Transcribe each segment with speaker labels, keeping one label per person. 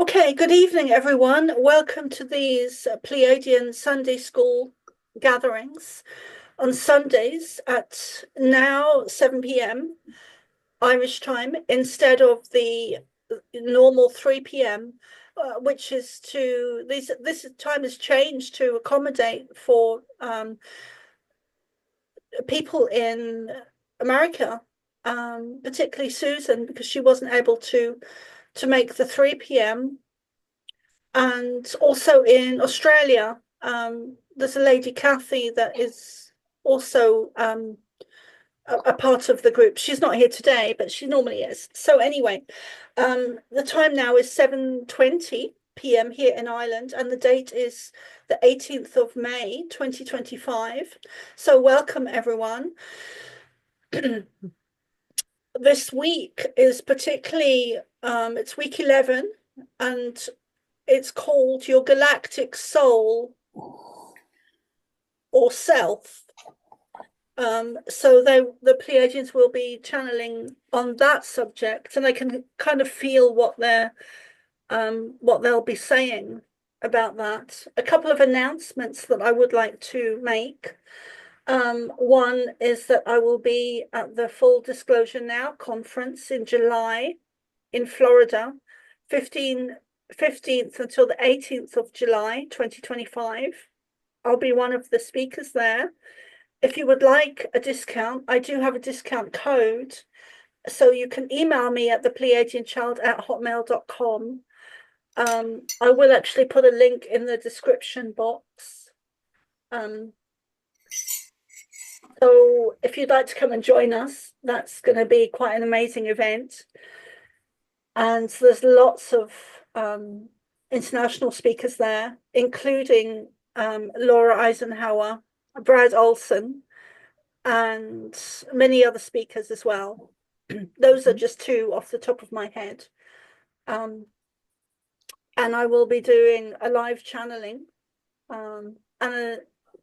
Speaker 1: Okay, good evening, everyone. Welcome to these Pleiadian Sunday School gatherings on Sundays at now 7 p.m. Irish time instead of the normal 3 p.m., which is this time has changed to accommodate for people in America, particularly Susan, because she wasn't able to make the 3 p.m. And also in Australia, there's a lady, Kathy, that is also a part of the group. She's not here today, but she normally is. So anyway, the time now is 7:20 p.m. here in Ireland, and the date is the 18th of May, 2025. So welcome, everyone. This week is particularly, it's week 11, and it's called Your Galactic Soul or Self. So the Pleiadians will be channeling on that subject, and I can kind of feel what they'll be saying about that. A couple of announcements that I would like to make. One is that I will be at the Full Disclosure Now conference in July in Florida, 15th until the 18th of July, 2025. I'll be one of the speakers there. If you would like a discount, I do have a discount code. So you can email me at thepleiadianchild@hotmail.com. I will actually put a link in the description box. So if you'd like to come and join us, that's going to be quite an amazing event. And so there's lots of international speakers there, including Laura Eisenhower, Brad Olson, and many other speakers as well. Those are just two off the top of my head. And I will be doing a live channeling and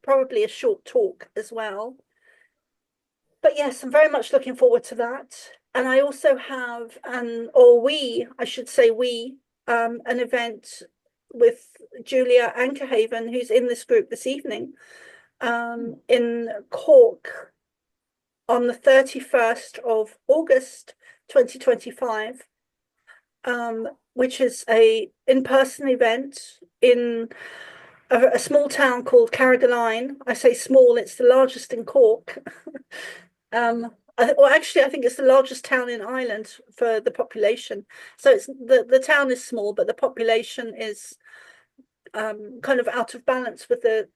Speaker 1: probably a short talk as well. But yes, I'm very much looking forward to that. And I also have an event with Julia Anchorhaven, who's in this group this evening, in Cork on the 31st of August 2025, which is a in-person event in a small town called Carrigaline. I say small, it's the largest in Cork. I think it's the largest town in Ireland for the population. So it's the town is small, but the population is kind of out of balance with the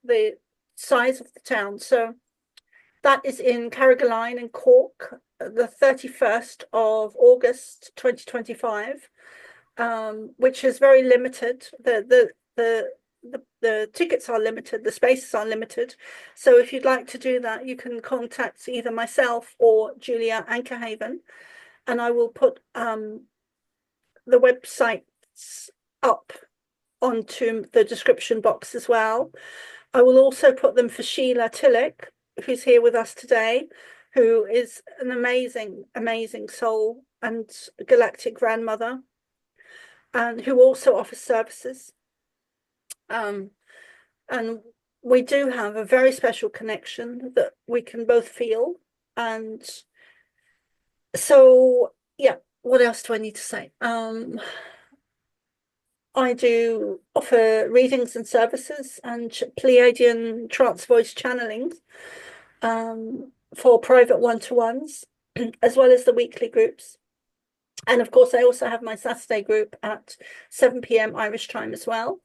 Speaker 1: size of the town. So that is in Carrigaline in Cork, the 31st of August 2025, which is very limited. The tickets are limited, the spaces are limited. So if you'd like to do that, you can contact either myself or Julia Anchorhaven, and I will put the websites up onto the description box as well. I will also put them for Sheila Tillich, who's here with us today, who is an amazing, amazing soul and galactic grandmother, and who also offers services. And we do have a very special connection that we can both feel. And so, yeah, what else do I need to say? I do offer readings and services and Pleiadian trance voice channeling for private one-to-ones, as well as the weekly groups. And of course, I also have my Saturday group at 7 p.m. Irish time as well.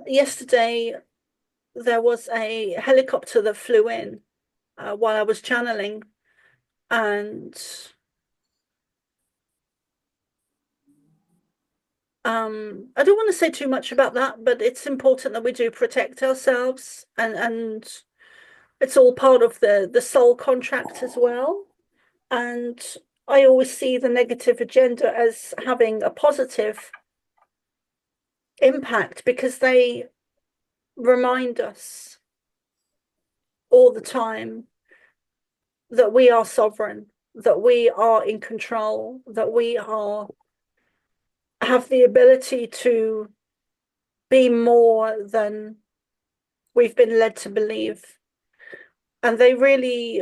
Speaker 1: Yesterday, there was a helicopter that flew in while I was channeling, and I don't want to say too much about that, but it's important that we do protect ourselves, and it's all part of the soul contract as well. And I always see the negative agenda as having a positive impact because they remind us all the time that we are sovereign, that we are in control, that we are have the ability to be more than we've been led to believe. And they really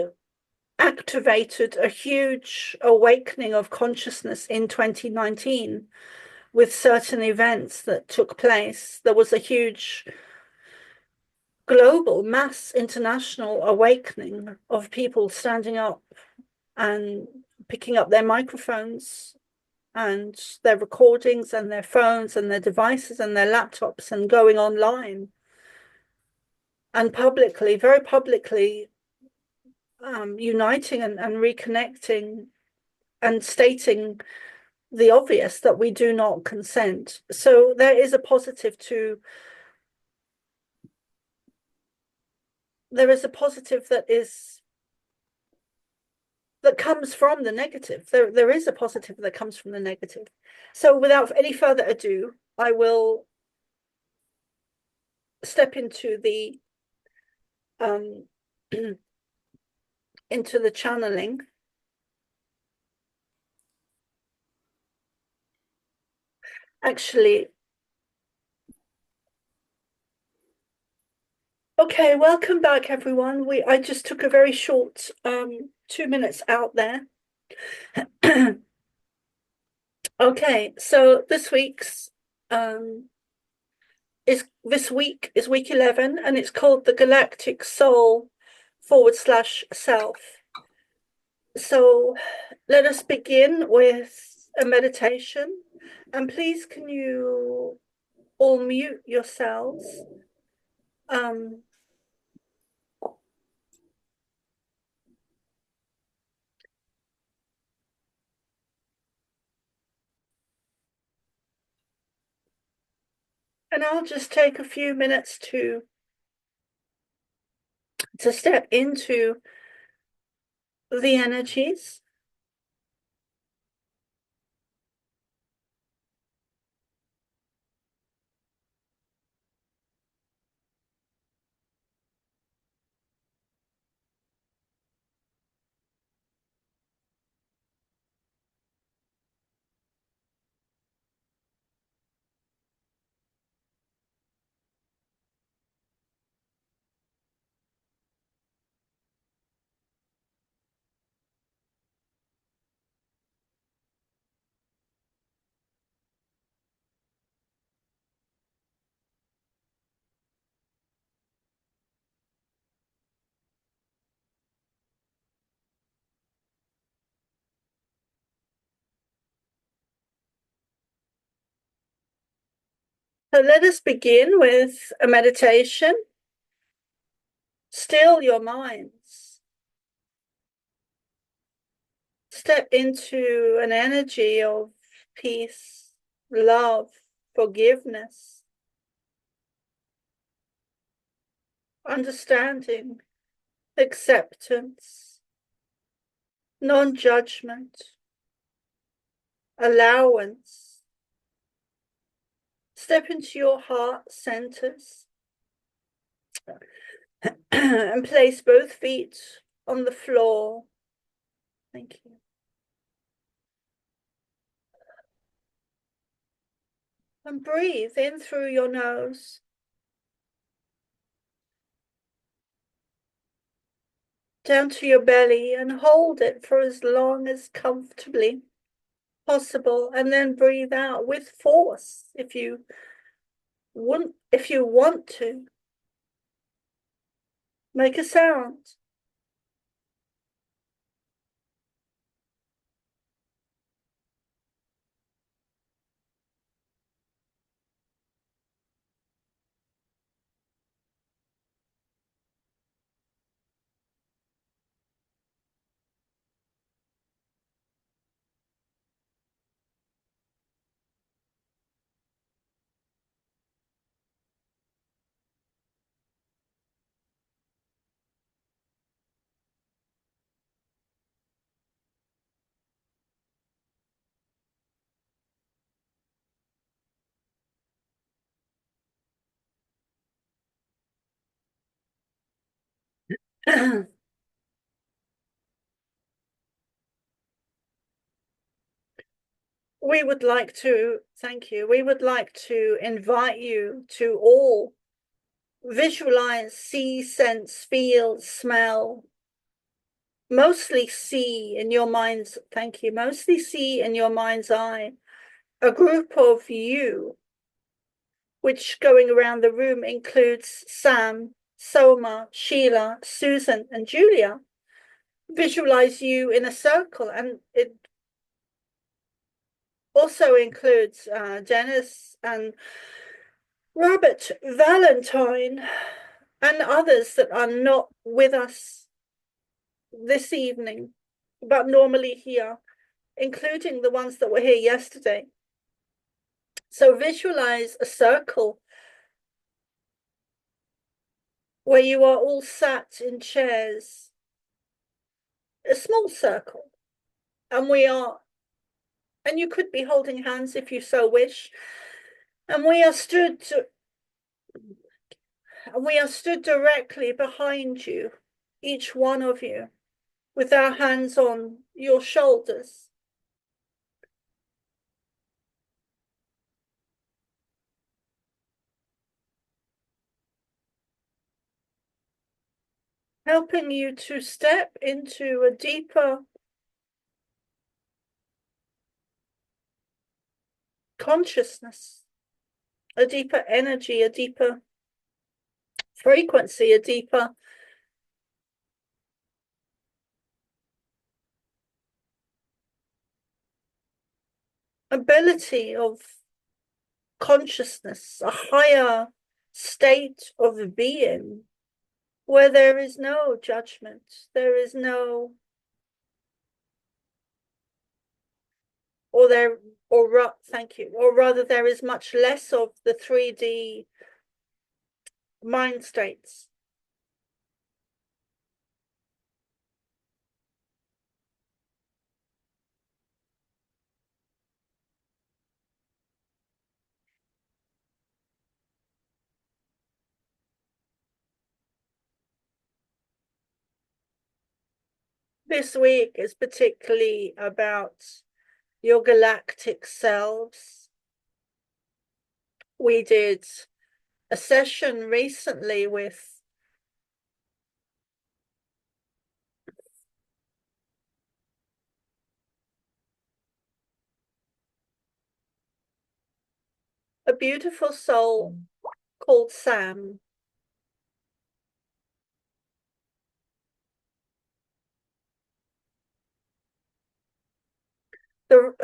Speaker 1: activated a huge awakening of consciousness in 2019 with certain events that took place. There was a huge global, mass, international awakening of people standing up and picking up their microphones and their recordings and their phones and their devices and their laptops and going online and publicly, very publicly, uniting and reconnecting and stating the obvious that we do not consent. So there is a positive to, there is a positive that comes from the negative. There is a positive that comes from the negative. So without any further ado, I will step into the into the channeling. Actually, okay, welcome back, everyone. I just took a very short 2 minutes out there. Okay, so this week is week 11, and it's called the Galactic Soul /self. So let us begin with a meditation, and please can you all mute yourselves. And I'll just take a few minutes to step into the energies. So let us begin with a meditation. Still your minds. Step into an energy of peace, love, forgiveness, understanding, acceptance, non-judgment, allowance. Step into your heart centers and place both feet on the floor. Thank you. And breathe in through your nose. Down to your belly and hold it for as long as comfortably possible, and then breathe out with force if you want to. Make a sound. we would like to, thank you, we would like to invite you to all visualize, see, sense, feel, smell, mostly see in your mind's, thank you, mostly see in your mind's eye, a group of you, which going around the room includes Sam, Soma, Sheila, Susan, and Julia. Visualize you in a circle, and it also includes Dennis and Robert, Valentine, and others that are not with us this evening, but normally here, including the ones that were here yesterday. So visualize a circle where you are all sat in chairs, a small circle, and you could be holding hands if you so wish, and we are stood directly behind you, each one of you, with our hands on your shoulders. Helping you to step into a deeper consciousness, a deeper energy, a deeper frequency, a deeper ability of consciousness, a higher state of being where there is no judgment, there is no, thank you, or rather there is much less of the 3D mind states. This week is particularly about your galactic selves. We did a session recently with a beautiful soul called Sam.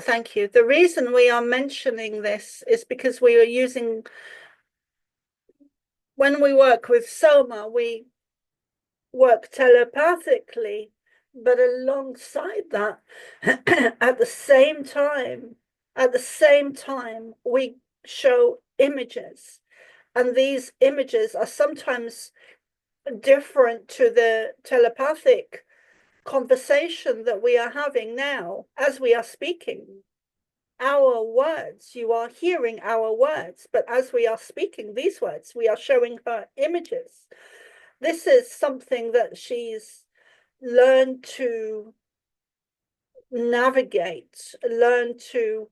Speaker 1: Thank you. The reason we are mentioning this is because we are using, when we work with Soma, we work telepathically, but alongside that, at the same time, we show images. And these images are sometimes different to the telepathic conversation that we are having now as we are speaking. Our words, you are hearing our words, but as we are speaking these words, we are showing her images. This is something that she's learned to navigate, learned to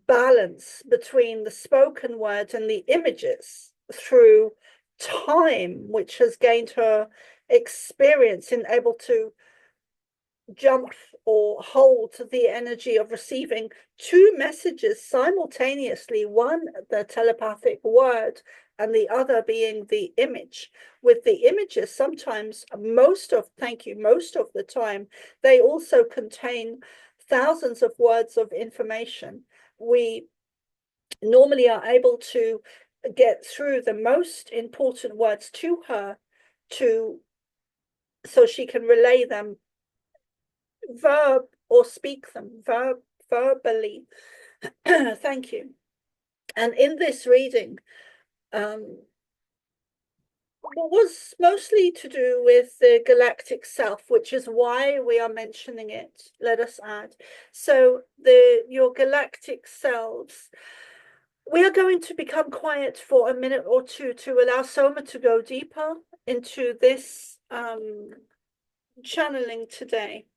Speaker 1: balance between the spoken word and the images through time, which has gained her experience in able to jump or hold the energy of receiving two messages simultaneously, one the telepathic word and the other being the image. With the images, sometimes most of the time, they also contain thousands of words of information. We normally are able to get through the most important words to her so she can relay them or speak them verbally. Thank you. And in this reading, was mostly to do with the galactic self, which is why we are mentioning it, let us add. So your galactic selves, we are going to become quiet for a minute or two to allow Soma to go deeper into this channeling today.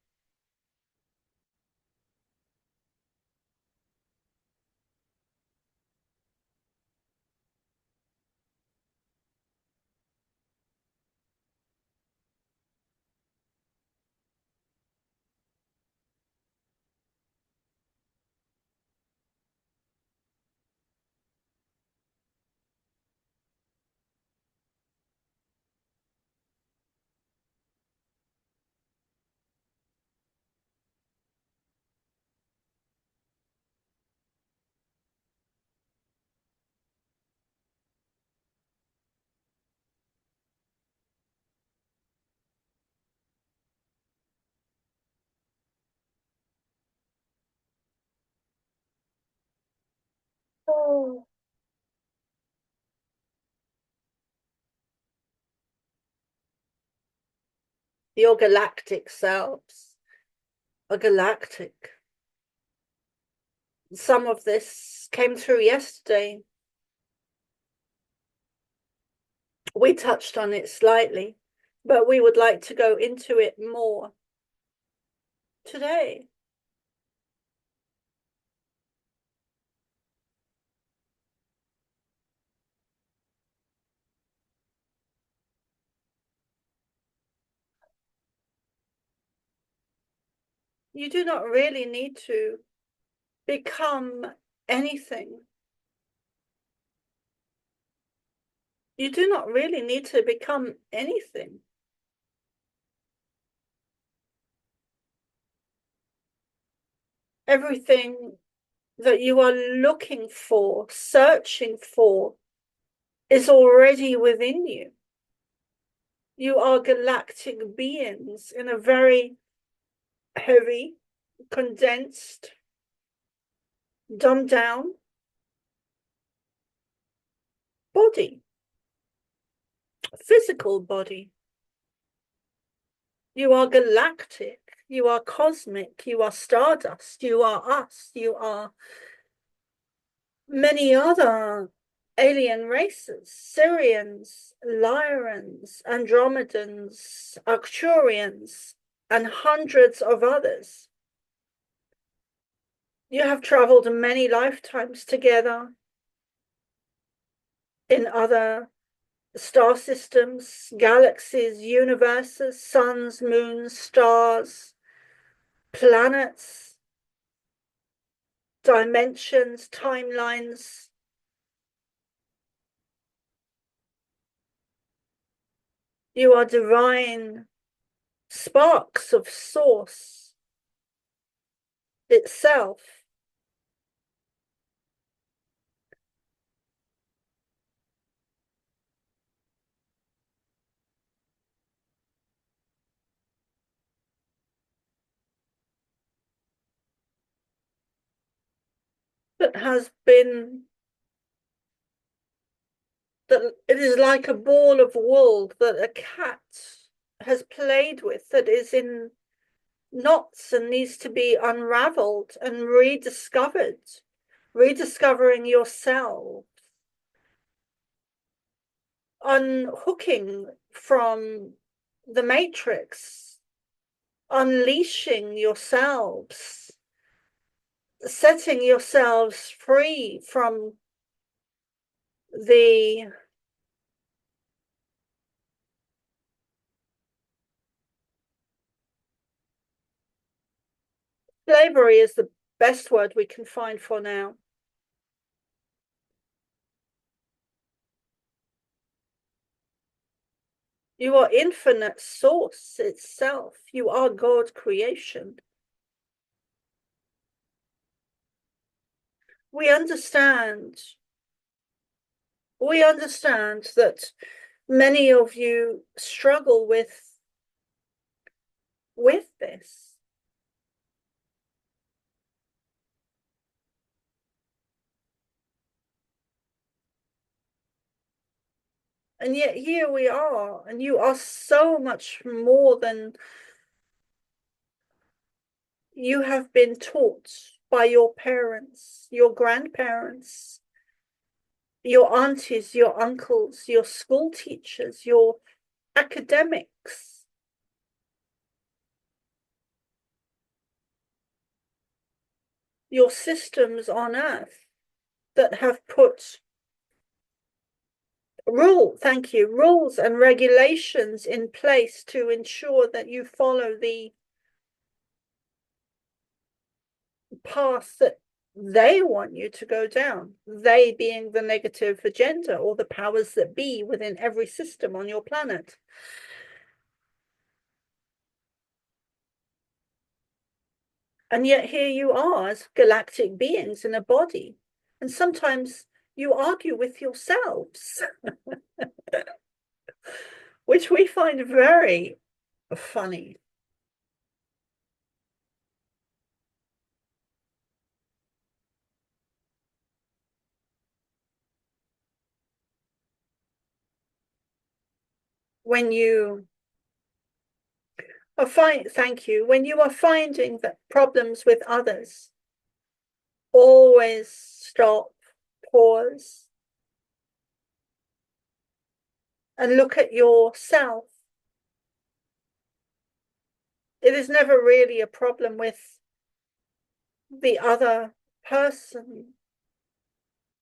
Speaker 1: Your galactic selves are galactic. Some of this came through yesterday. We touched on it slightly, but we would like to go into it more today. You do not really need to become anything. You do not really need to become anything. Everything that you are looking for, searching for, is already within you. You are galactic beings in a very heavy, condensed, dumbed down body, physical body. You are galactic, you are cosmic, you are stardust, you are us, you are many other alien races, Syrians, Lyrans, Andromedans, Arcturians, and hundreds of others. You have traveled many lifetimes together in other star systems, galaxies, universes, suns, moons, stars, planets, dimensions, timelines. You are divine sparks of source itself. That has been, that it is like a ball of wool that a cat has played with, that is in knots and needs to be unraveled and rediscovered, rediscovering yourself, unhooking from the matrix, unleashing yourselves, setting yourselves free from the slavery is the best word we can find for now. You are infinite source itself. You are God creation. We understand that many of you struggle with this. And yet here we are, and you are so much more than you have been taught by your parents, your grandparents, your aunties, your uncles, your school teachers, your academics. Your systems on earth that have put rules and regulations in place to ensure that you follow the path that they want you to go down, they being the negative agenda or the powers that be within every system on your planet. And yet here you are as galactic beings in a body. And sometimes you argue with yourselves, which we find very funny. When you thank you. When you are finding that problems with others, always stop, pause, and look at yourself. It is never really a problem with the other person.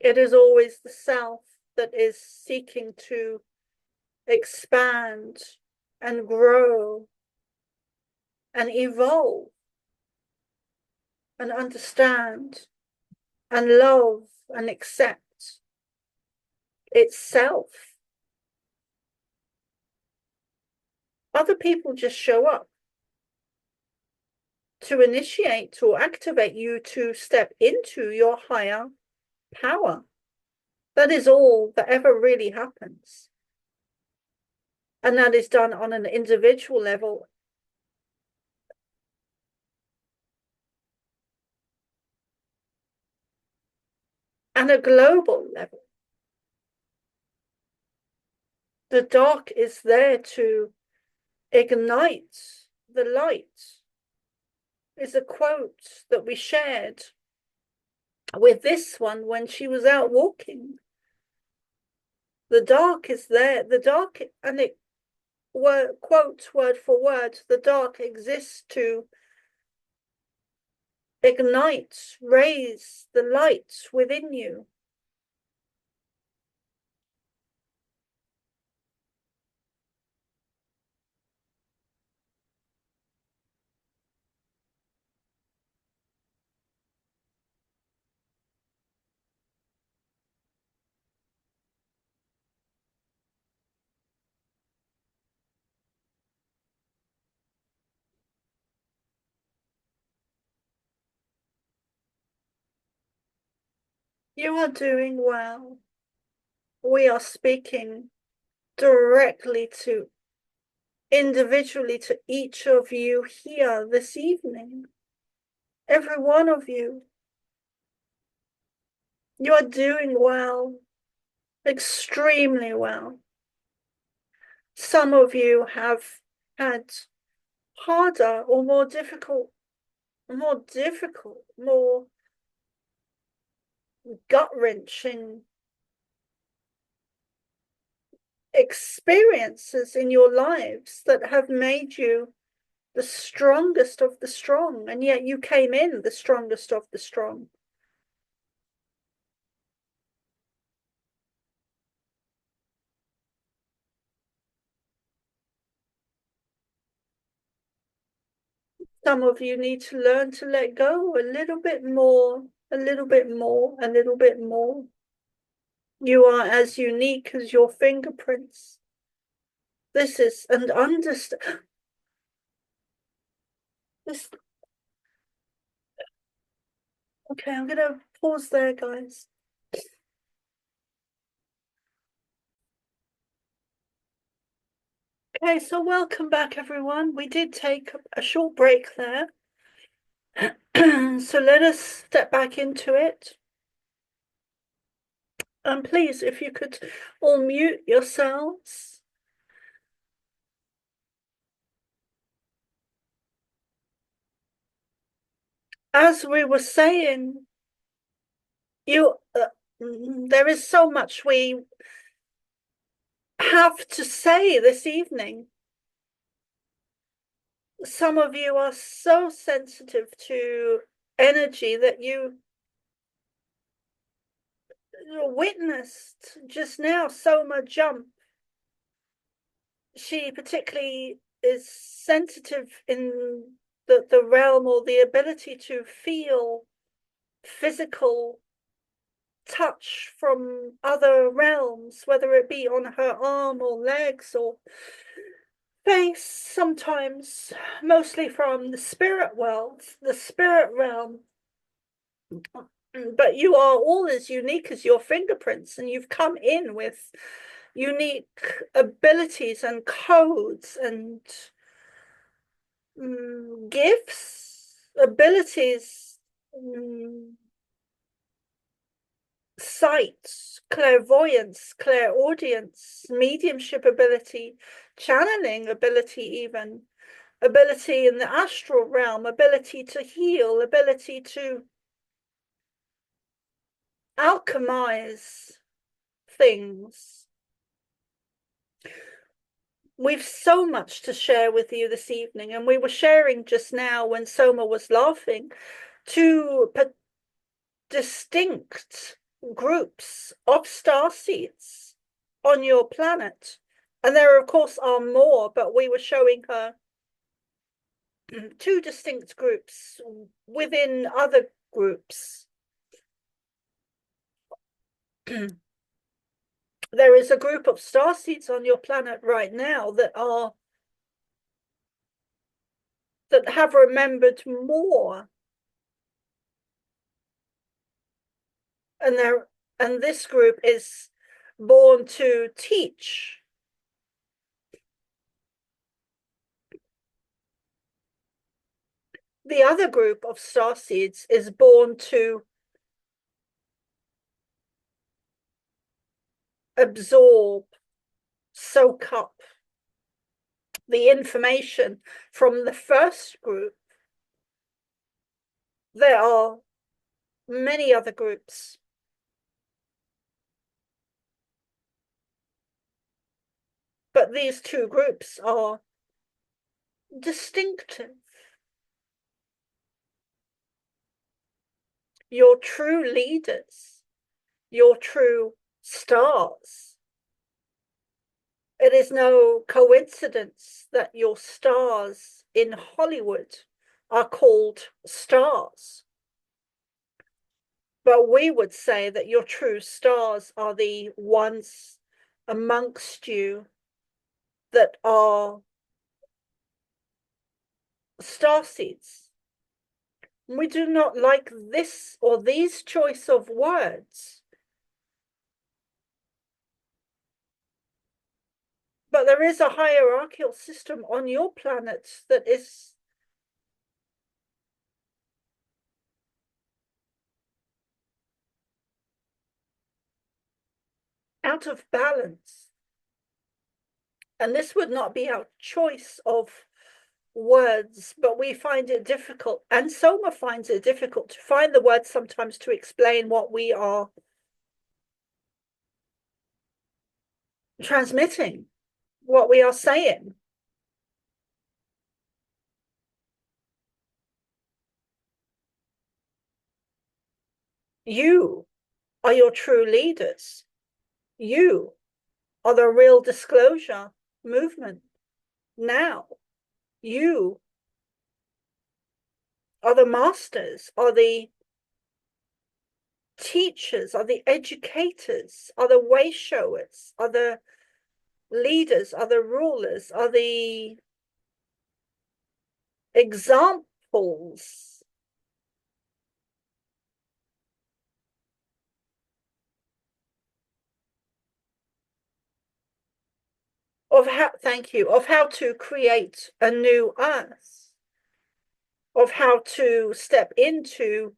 Speaker 1: It is always the self that is seeking to expand and grow and evolve and understand and love and accept itself. Other people just show up to initiate or activate you to step into your higher power. That is all that ever really happens. And that is done on an individual level and a global level. The dark is there to ignite the light, is a quote that we shared with this one when she was out walking. The dark is there, the dark, and it quote word for word, the dark exists to ignite, raise the light within you. You are doing well. We are speaking directly to individually to each of you here this evening. Every one of you. You are doing well, extremely well. Some of you have had harder or more difficult, more gut-wrenching experiences in your lives that have made you the strongest of the strong, and yet you came in the strongest of the strong. Some of you need to learn to let go a little bit more, a little bit more, a little bit more. You are as unique as your fingerprints. This is an understand. This. Okay, I'm gonna pause there, guys. Okay, so welcome back, everyone. We did take a short break there. So let us step back into it. And please, if you could all mute yourselves. As we were saying, there is so much we have to say this evening. Some of you are so sensitive to energy that you witnessed just now. Soma jump. She particularly is sensitive in the realm or the ability to feel physical touch from other realms, whether it be on her arm or legs or face, sometimes mostly from the spirit world, the spirit realm. But you are all as unique as your fingerprints, and you've come in with unique abilities and codes and gifts, abilities, sight, clairvoyance, clairaudience, mediumship ability, channeling ability even, ability in the astral realm, ability to heal, ability to alchemize things. We've so much to share with you this evening, and we were sharing just now when Soma was laughing, two distinct groups of star seeds on your planet. And there, of course, are more, but we were showing her two distinct groups within other groups. There is a group of star seeds on your planet right now that have remembered more, and this group is born to teach. The other group of star seeds is born to absorb, soak up the information from the first group. There are many other groups, but these two groups are distinctive. Your true leaders, your true stars. It is no coincidence that your stars in Hollywood are called stars. But we would say that your true stars are the ones amongst you that are star seeds. We do not like this or these choice of words, but there is a hierarchical system on your planet that is out of balance. And this would not be our choice of words, but we find it difficult, and Soma finds it difficult to find the words sometimes to explain what we are transmitting, what we are saying. You are your true leaders. You are the real disclosure movement. Now, you are the masters, are the teachers, are the educators, are the way showers, are the leaders, are the rulers, are the examples of how, thank you, of how to create a new earth, of how to step into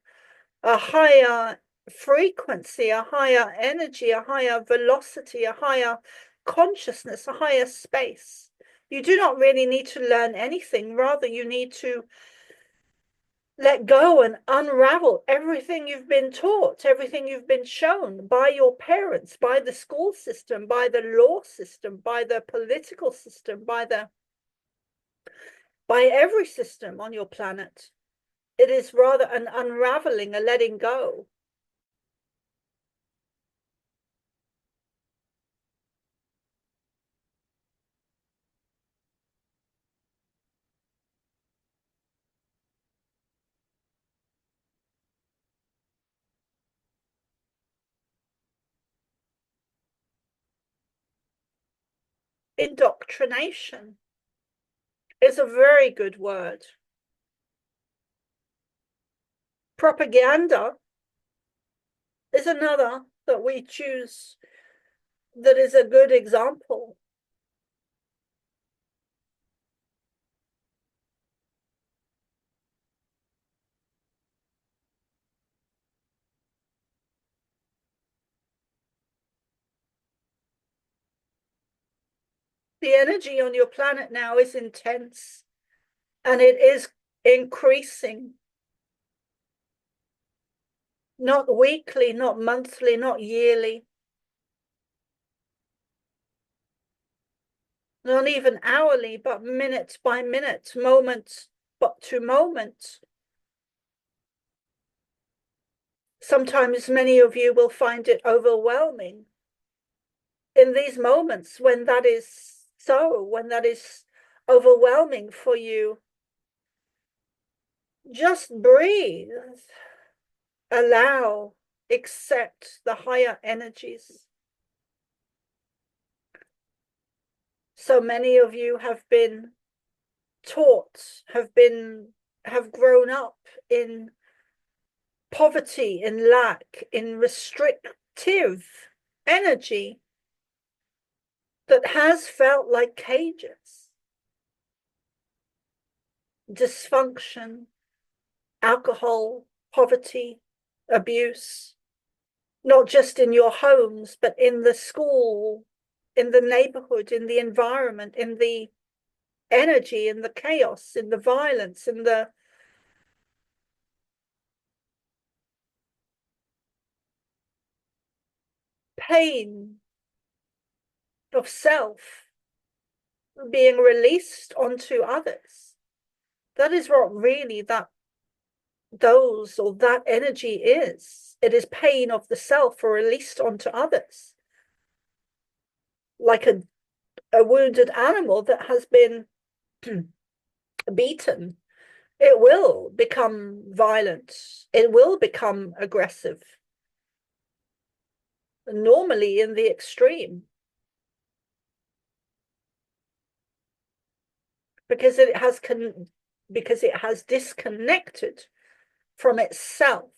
Speaker 1: a higher frequency, a higher energy, a higher velocity, a higher consciousness, a higher space. You do not really need to learn anything. Rather, you need to let go and unravel everything you've been taught, everything you've been shown by your parents, by the school system, by the law system, by the political system, by every system on your planet. It is rather an unraveling, a letting go. Indoctrination is a very good word. Propaganda is another that we choose that is a good example. The energy on your planet now is intense. And it is increasing, not weekly, not monthly, not yearly, not even hourly, but minute by minute, moment but to moment. Sometimes many of you will find it overwhelming in these moments when that is so, when that is overwhelming for you. Just breathe, allow, accept the higher energies. So many of you have been taught, have grown up in poverty, in lack, in restrictive energy that has felt like cages, dysfunction, alcohol, poverty, abuse, not just in your homes, but in the school, in the neighborhood, in the environment, in the energy, in the chaos, in the violence, in the pain of self being released onto others. That is what really that energy is. It is pain of the self released onto others. Like a wounded animal that has been beaten, it will become violent. It will become aggressive. Normally in the extreme. Because it has disconnected from itself.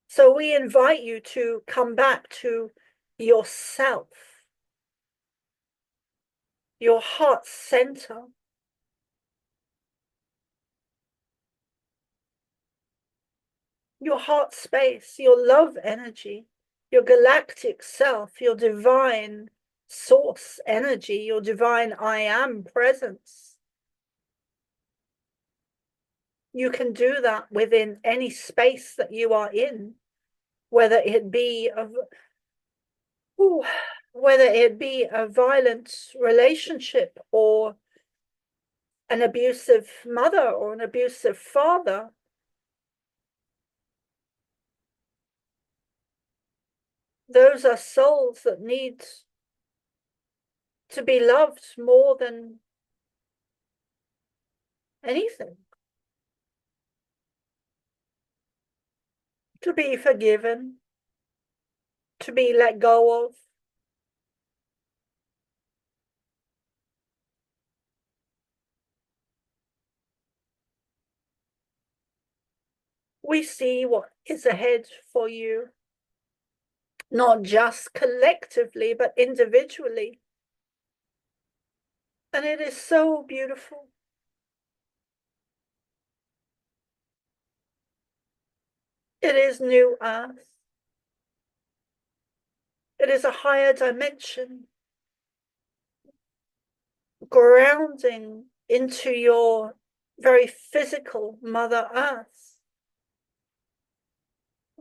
Speaker 1: So we invite you to come back to yourself, your heart center, your heart space, your love energy, your galactic self, your divine source energy, your divine I am presence. You can do that within any space that you are in, whether it be a violent relationship or an abusive mother or an abusive father. Those are souls that need to be loved more than anything, to be forgiven, to be let go of. We see what is ahead for you, not just collectively, but individually. And it is so beautiful. It is new earth. It is a higher dimension, grounding into your very physical Mother Earth.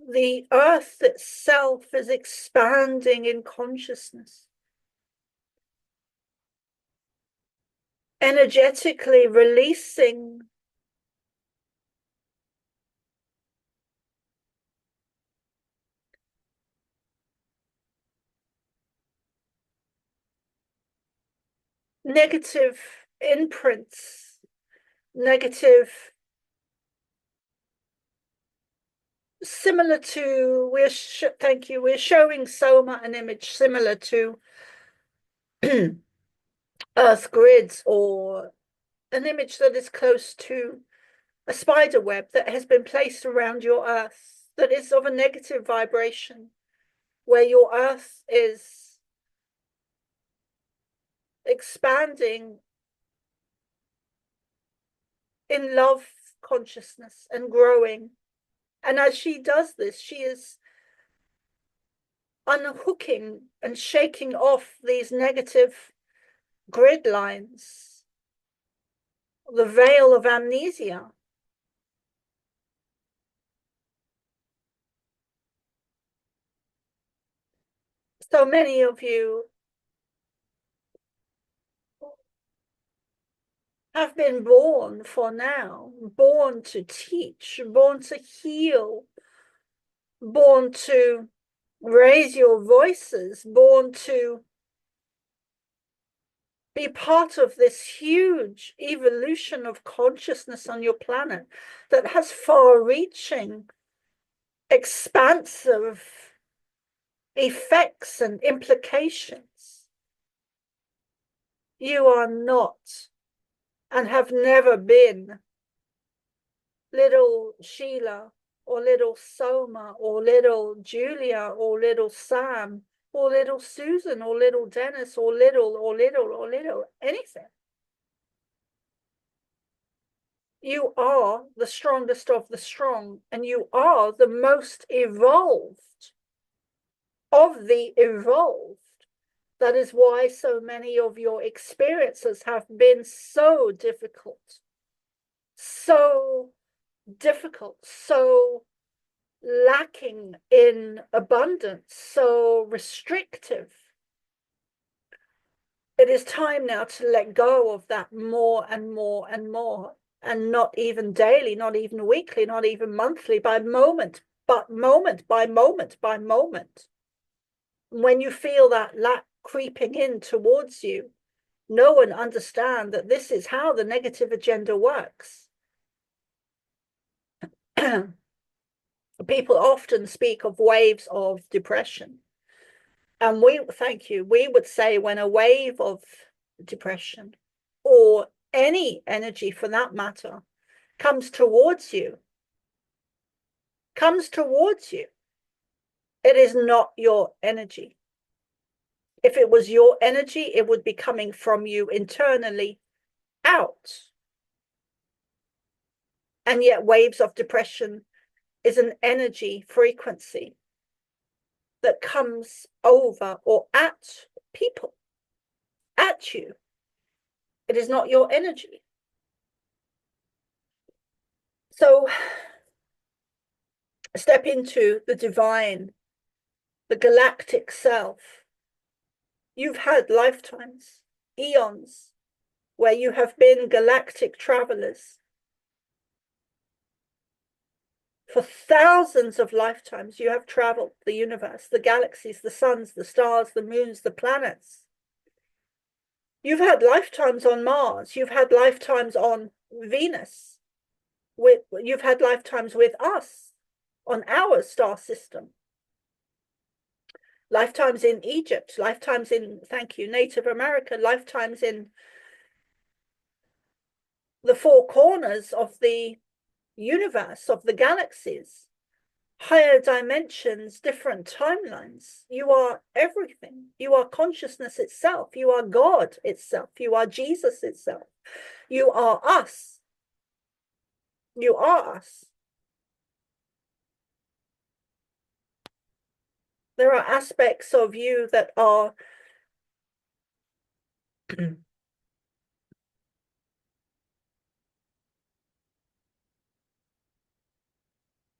Speaker 1: The earth itself is expanding in consciousness, energetically releasing negative imprints, negative, similar to, thank you, we're showing Soma an image similar to earth grids, or an image that is close to a spider web that has been placed around your earth that is of a negative vibration, where your earth is expanding in love consciousness and growing. And as she does this, she is unhooking and shaking off these negative grid lines, the veil of amnesia. So many of you have been born for now, born to teach, born to heal, born to raise your voices, born to be part of this huge evolution of consciousness on your planet that has far-reaching, expansive effects and implications. You are not and have never been little Sheila or little Soma or little Julia or little Sam or little Susan or little Dennis or little anything. You are the strongest of the strong, and you are the most evolved of the evolved. That is why so many of your experiences have been so difficult, so lacking in abundance, so restrictive. It is time now to let go of that more and more and more, and not even daily, not even weekly, not even monthly, by moment, but moment by moment by moment. When you feel that lack creeping in towards you, know and understand that this is how the negative agenda works. People often speak of waves of depression. And we would say when a wave of depression or any energy for that matter comes towards you, it is not your energy. If it was your energy, it would be coming from you internally out. And yet waves of depression is an energy frequency that comes over or at people, at you. It is not your energy. So step into the divine, the galactic self. You've had lifetimes, eons, where you have been galactic travelers. For thousands of lifetimes, you have traveled the universe, the galaxies, the suns, the stars, the moons, the planets. You've had lifetimes on Mars. You've had lifetimes on Venus. You've had lifetimes with us on our star system. Lifetimes in Egypt, lifetimes in, thank you, Native America, lifetimes in the four corners of the universe, of the galaxies, higher dimensions, different timelines. You are everything. You are consciousness itself. You are God itself. You are Jesus itself. You are us. You are us. There are aspects of you that are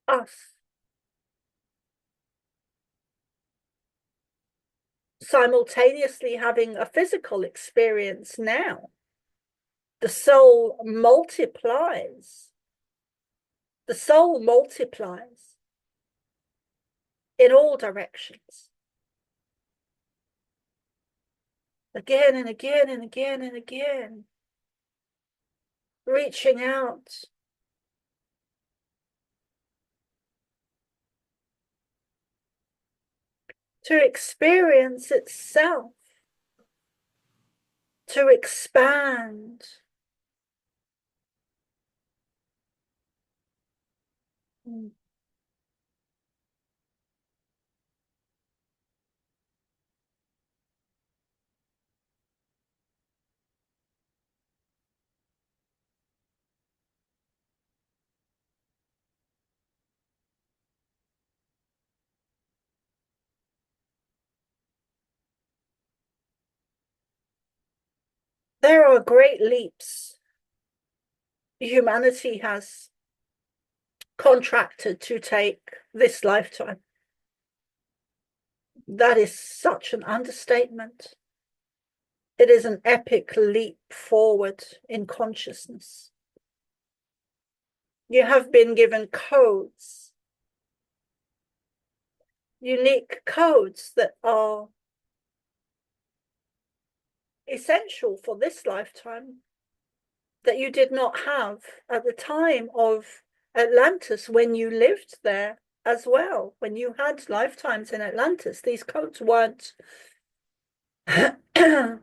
Speaker 1: us, simultaneously having a physical experience now. The soul multiplies. The soul multiplies in all directions. Again and again and again and again. Reaching out. To experience itself. To expand. There are great leaps humanity has contracted to take this lifetime. That is such an understatement. It is an epic leap forward in consciousness. You have been given codes, unique codes that are essential for this lifetime that you did not have at the time of Atlantis when you lived there as well. When you had lifetimes in Atlantis, these codes weren't in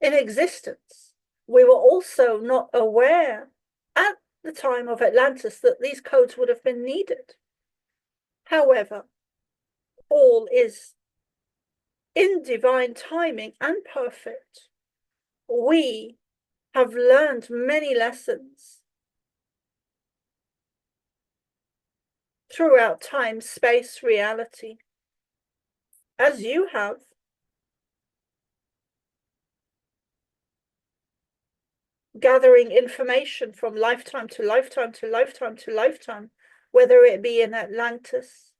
Speaker 1: existence. We were also not aware at the time of Atlantis that these codes would have been needed. However, all is in divine timing and perfect. We have learned many lessons throughout time, space, reality, as you have. Gathering information from lifetime to lifetime to lifetime to lifetime, whether it be in Atlantis,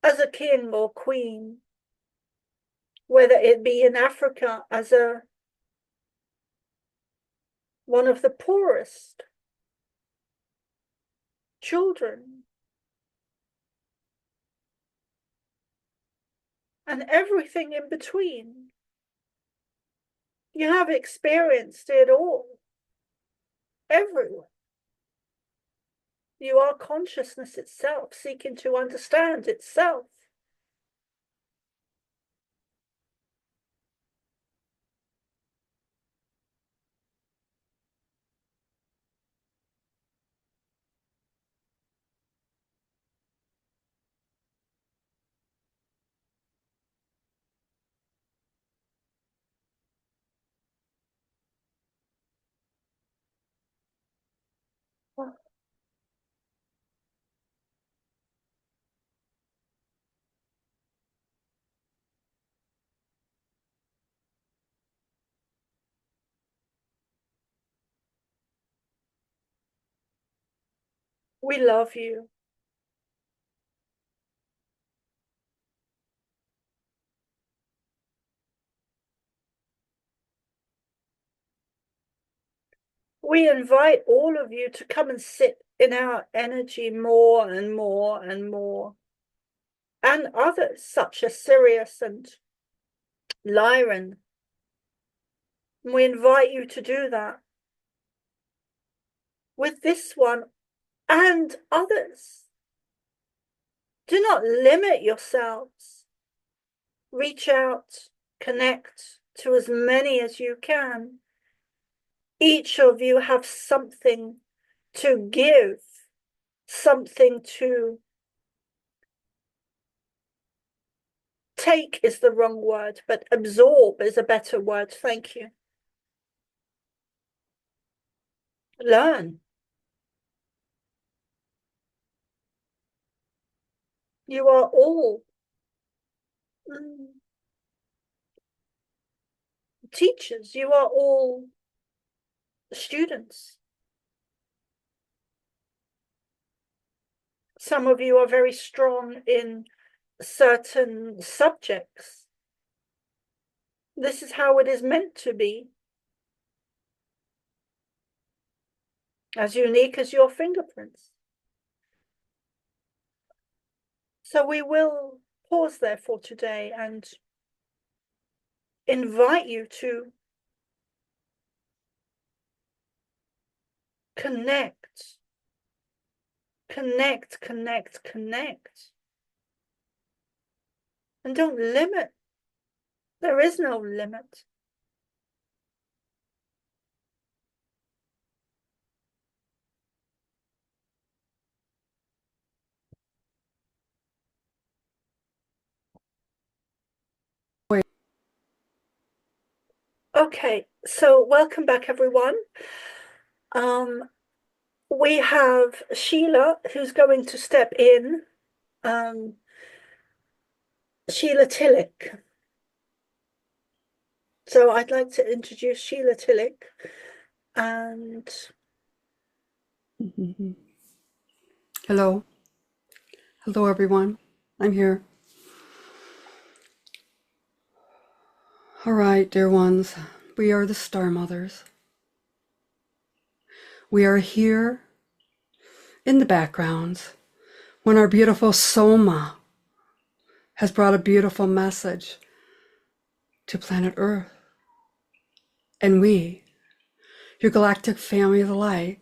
Speaker 1: as a king or queen, whether it be in Africa as one of the poorest children, and everything in between. You have experienced it all, everywhere. You are consciousness itself, seeking to understand itself. We love you. We invite all of you to come and sit in our energy more and more and more. And others, such as Sirius and Lyran. We invite you to do that with this one and others. Do not limit yourselves. Reach out, connect to as many as you can. Each of you have something to give, something to take is the wrong word, but absorb is a better word. Thank you. Learn. You are all teachers. You are all students. Some of you are very strong in certain subjects. This is how it is meant to be. As unique as your fingerprints. So we will pause there for today and invite you to connect, connect, connect, connect. And don't limit. There is no limit. Okay, so welcome back, everyone. We have Sheila, who's going to step in Sheila Tillich. So I'd like to introduce Sheila Tillich and
Speaker 2: Hello. Hello, everyone. I'm here. All right, dear ones. We are the Star Mothers. We are here in the background when our beautiful Soma has brought a beautiful message to planet Earth. And we, your galactic family of the light,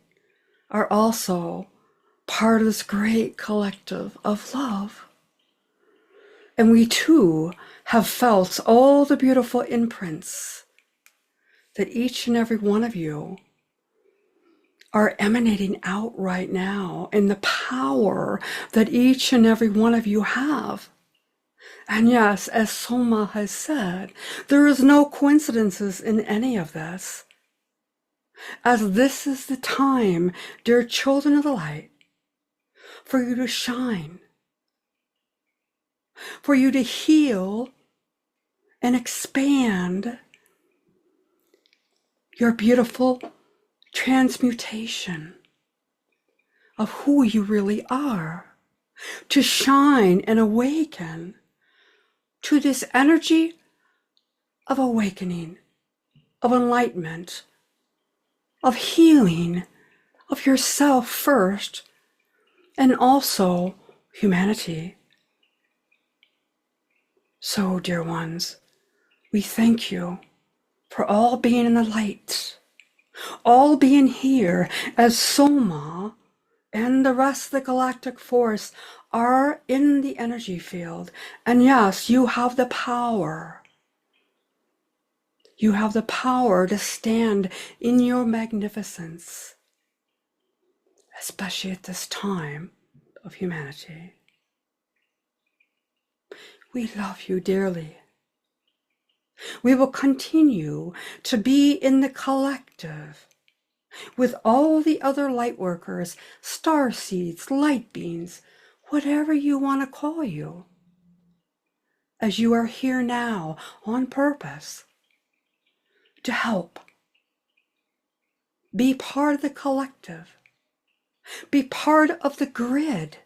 Speaker 2: are also part of this great collective of love. And we too have felt all the beautiful imprints that each and every one of you are emanating out right now in the power that each and every one of you have. And yes, as Soma has said, there is no coincidences in any of this, as this is the time, dear children of the light, for you to shine, for you to heal and expand your beautiful transmutation of who you really are, to shine and awaken to this energy of awakening, of enlightenment, of healing of yourself first, and also humanity. So, dear ones, we thank you for all being in the light, all being here as Soma and the rest of the galactic force are in the energy field. And yes, you have the power. You have the power to stand in your magnificence, especially at this time of humanity. We love you dearly. We will continue to be in the collective with all the other light workers, star seeds, light beings, whatever you want to call you, as you are here now on purpose to help. Be part of the collective. Be part of the grid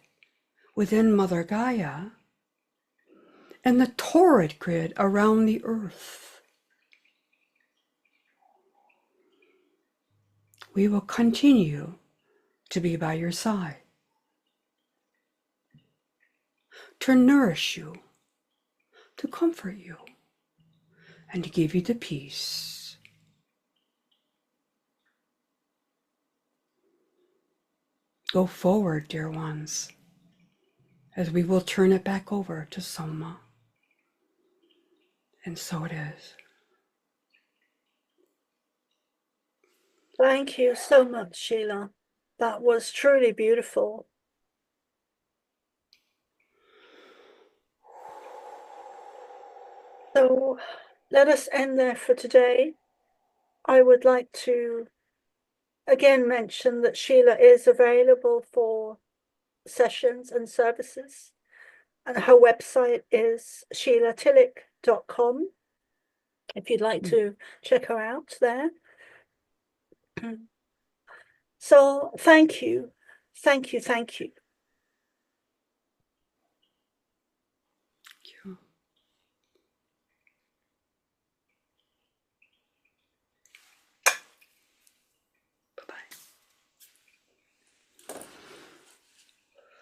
Speaker 2: within Mother Gaia and the torrid grid around the earth. We will continue to be by your side, to nourish you, to comfort you, and to give you the peace. Go forward, dear ones, as we will turn it back over to Soma. And so it is.
Speaker 1: thank you so much, Sheila. That was truly beautiful. So let us end there for today. I would like to again mention that Sheila is available for sessions and services, and her website is sheilatillich.com if you'd like to check her out there. So thank you.